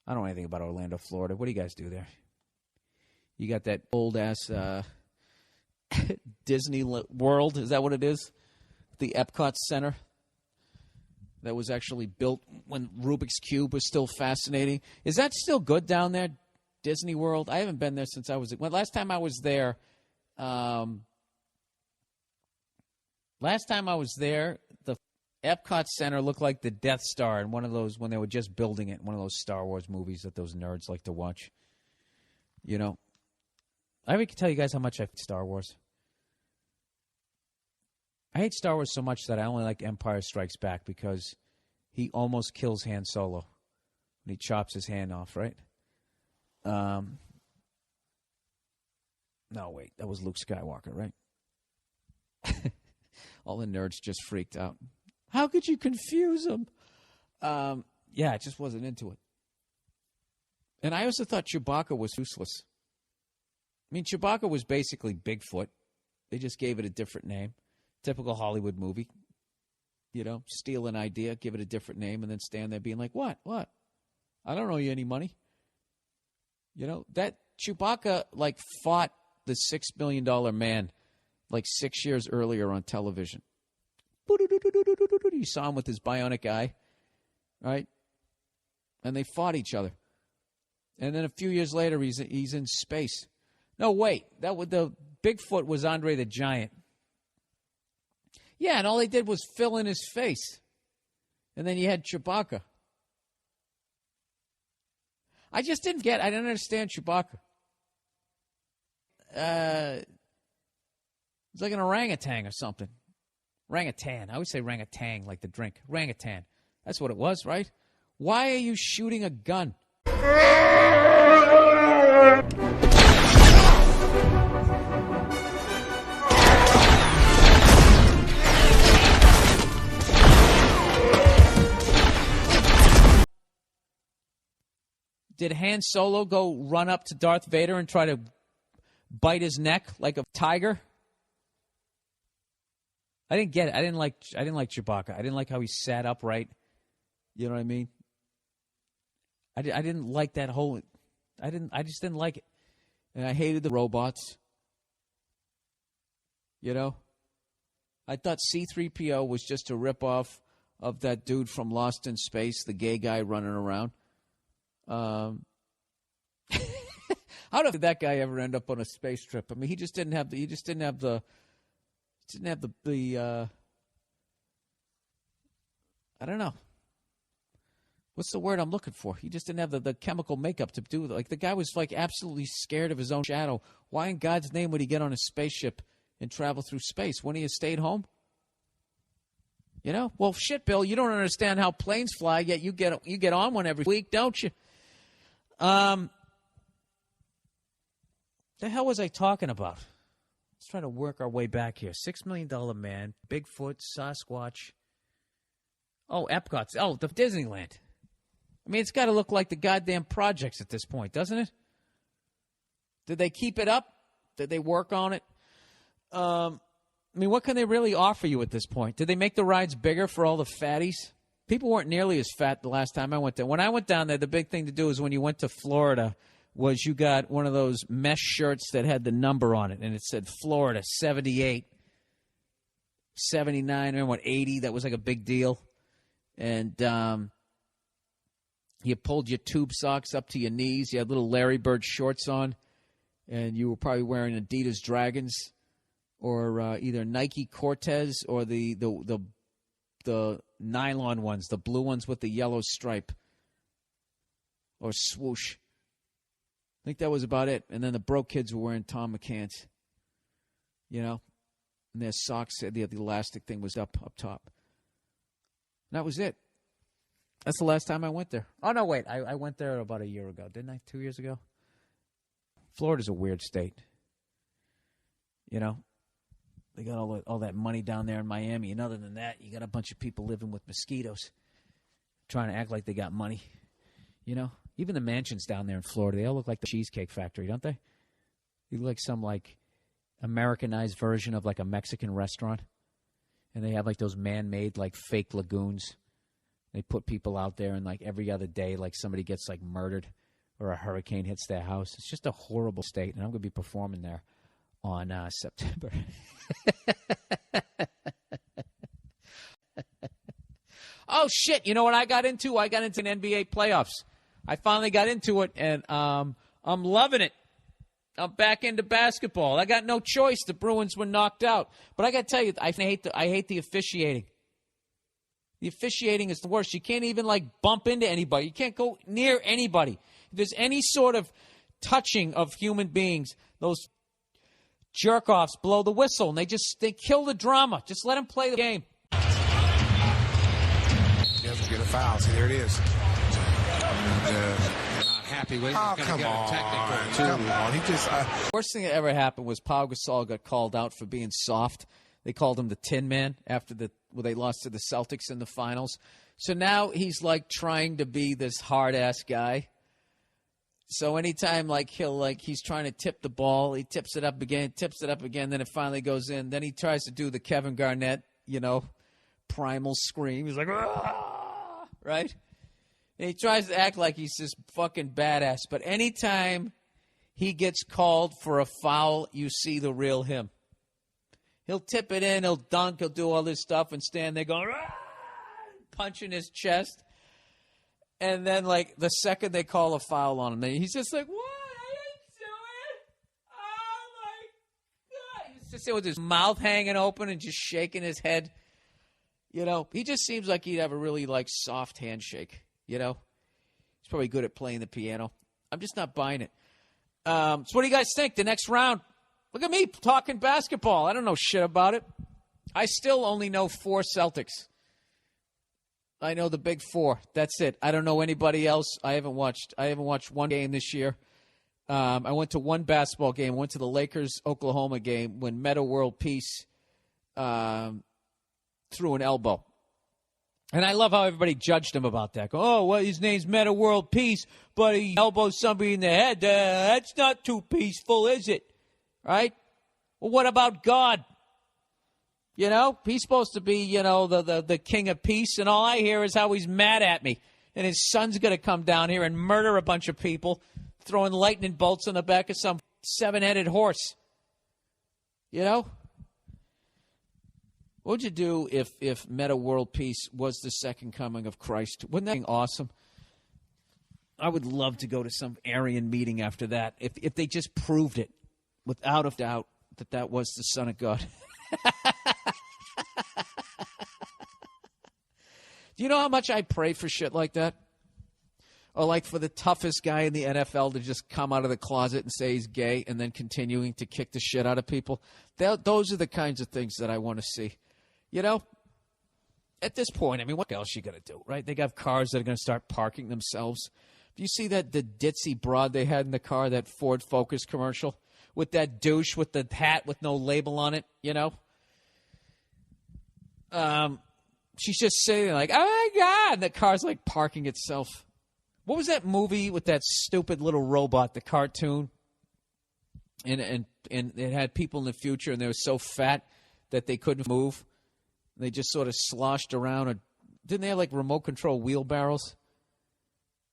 I don't know anything about Orlando, Florida. What do you guys do there? You got that old-ass Disney World. Is that what it is? The Epcot Center that was actually built when Rubik's Cube was still fascinating. Is that still good down there, Disney World? I haven't been there since I was... Well, last time I was there... the Epcot Center looked like the Death Star in one of those, when they were just building it, one of those Star Wars movies that those nerds like to watch. You know, I can tell you guys how much I hate Star Wars. I hate Star Wars so much that I only like Empire Strikes Back because he almost kills Han Solo when he chops his hand off, right? No, wait, that was Luke Skywalker, right? All the nerds just freaked out. How could you confuse them? Yeah, I just wasn't into it. And I also thought Chewbacca was useless. I mean, Chewbacca was basically Bigfoot. They just gave it a different name. Typical Hollywood movie. You know, steal an idea, give it a different name, and then stand there being like, what? What? I don't owe you any money. You know, that Chewbacca, like, fought the $6 million man like 6 years earlier on television. You saw him with his bionic eye, right? And they fought each other. And then a few years later, he's in space. No, wait, the Bigfoot was Andre the Giant. Yeah, and all they did was fill in his face. And then you had Chewbacca. I didn't understand Chewbacca. It's like an orangutan or something. Orangutan. I always say orangutan, like the drink. Orangutan. That's what it was, right? Why are you shooting a gun? Did Han Solo go run up to Darth Vader and try to bite his neck like a tiger? I didn't get it. I didn't like Chewbacca. I didn't like how he sat upright. You know what I mean? I didn't like that whole. I just didn't like it, and I hated the robots. You know, I thought C-3PO was just a ripoff of that dude from Lost in Space, the gay guy running around. How did that guy ever end up on a space trip? I mean, he didn't have the I don't know. What's the word I'm looking for? He just didn't have the chemical makeup to do it. Like, the guy was, like, absolutely scared of his own shadow. Why in God's name would he get on a spaceship and travel through space? Wouldn't he have stayed home? You know? Well, shit, Bill, you don't understand how planes fly, yet you get on one every week, don't you? The hell was I talking about? Let's try to work our way back here. $6 million man, Bigfoot, Sasquatch. Oh, Epcot. Oh, the Disneyland. I mean, it's got to look like the goddamn projects at this point, doesn't it? Did they keep it up? Did they work on it? I mean, what can they really offer you at this point? Did they make the rides bigger for all the fatties? People weren't nearly as fat the last time I went there. When I went down there, the big thing to do is when you went to Florida was you got one of those mesh shirts that had the number on it, and it said Florida, 78, 79, or what, 80. That was like a big deal. And you pulled your tube socks up to your knees. You had little Larry Bird shorts on, and you were probably wearing Adidas Dragons or either Nike Cortez or the nylon ones, the blue ones with the yellow stripe, or swoosh. I think that was about it. And then the broke kids were wearing Tom McCann's, you know, and their socks, the elastic thing was up top. And that was it. That's the last time I went there. Oh, no, wait. I went there about a year ago, didn't I? 2 years ago? Florida's a weird state. You know? They got all that money down there in Miami. And other than that, you got a bunch of people living with mosquitoes trying to act like they got money. You know? Even the mansions down there in Florida, they all look like the Cheesecake Factory, don't they? They look like some, like, Americanized version of, like, a Mexican restaurant. And they have, like, those man-made, like, fake lagoons They put people out there, and like every other day, like somebody gets like murdered or a hurricane hits their house. It's just a horrible state, and I'm going to be performing there on September. Oh, shit. You know what I got into? I got into an NBA playoffs. I finally got into it, and I'm loving it. I'm back into basketball. I got no choice. The Bruins were knocked out. But I got to tell you, I hate the officiating. The officiating is the worst. You can't even, like, bump into anybody. You can't go near anybody. If there's any sort of touching of human beings, those jerk-offs blow the whistle, and they kill the drama. Just let them play the game. Doesn't get a foul. See, there it is. Not happy with it. Oh, come on. He just... Worst thing that ever happened was Pau Gasol got called out for being soft. They called him the Tin Man after they lost to the Celtics in the finals. So now he's like trying to be this hard-ass guy. So anytime he's trying to tip the ball, he tips it up again, then it finally goes in. Then he tries to do the Kevin Garnett, primal scream. He's like, "Ah!" Right? And he tries to act like he's this fucking badass. But anytime he gets called for a foul, you see the real him. He'll tip it in, he'll dunk, he'll do all this stuff and stand there going, "Ah!" punching his chest. And then, the second they call a foul on him, he's just like, "What? I didn't do it. Oh, my God." He's just there with his mouth hanging open and just shaking his head. He just seems like he'd have a really, soft handshake, He's probably good at playing the piano. I'm just not buying it. So what do you guys think? The next round? Look at me talking basketball. I don't know shit about it. I still only know 4 Celtics. I know the big 4. That's it. I don't know anybody else. I haven't watched one game this year. I went to one basketball game. I went to the Lakers-Oklahoma game when Metta World Peace threw an elbow. And I love how everybody judged him about that. Oh, well, his name's Metta World Peace, but he elbows somebody in the head. That's not too peaceful, is it? Right? Well, what about God? He's supposed to be, the king of peace, and all I hear is how he's mad at me. And his son's going to come down here and murder a bunch of people, throwing lightning bolts on the back of some 7-headed horse. What would you do if Metta World Peace was the second coming of Christ? Wouldn't that be awesome? I would love to go to some Aryan meeting after that, if they just proved it, without a doubt, that was the Son of God. Do you know how much I pray for shit like that? Or for the toughest guy in the NFL to just come out of the closet and say he's gay and then continuing to kick the shit out of people? Those are the kinds of things that I want to see. At this point, what else you going to do, right? They got cars that are going to start parking themselves. Do you see the ditzy broad they had in the car, that Ford Focus commercial? With that douche with the hat with no label on it, She's just sitting like, "Oh, my God." And the car's parking itself. What was that movie with that stupid little robot, the cartoon? And it had people in the future, and they were so fat that they couldn't move. They just sort of sloshed around. Or didn't they have, remote control wheelbarrows?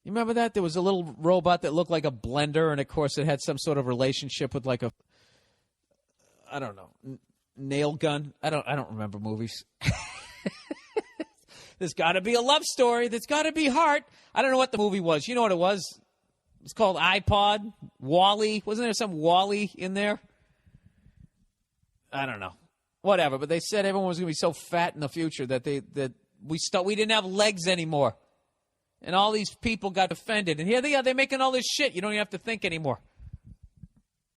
You remember that? There was a little robot that looked like a blender, and, of course, it had some sort of relationship with, I don't know, nail gun. I don't remember movies. There's got to be a love story. There's got to be heart. I don't know what the movie was. You know what it was? It was called iPod. Wall-E. Wasn't there some Wall-E in there? I don't know. Whatever. But they said everyone was going to be so fat in the future that we didn't have legs anymore. And all these people got offended. And here they are. They're making all this shit. You don't even have to think anymore.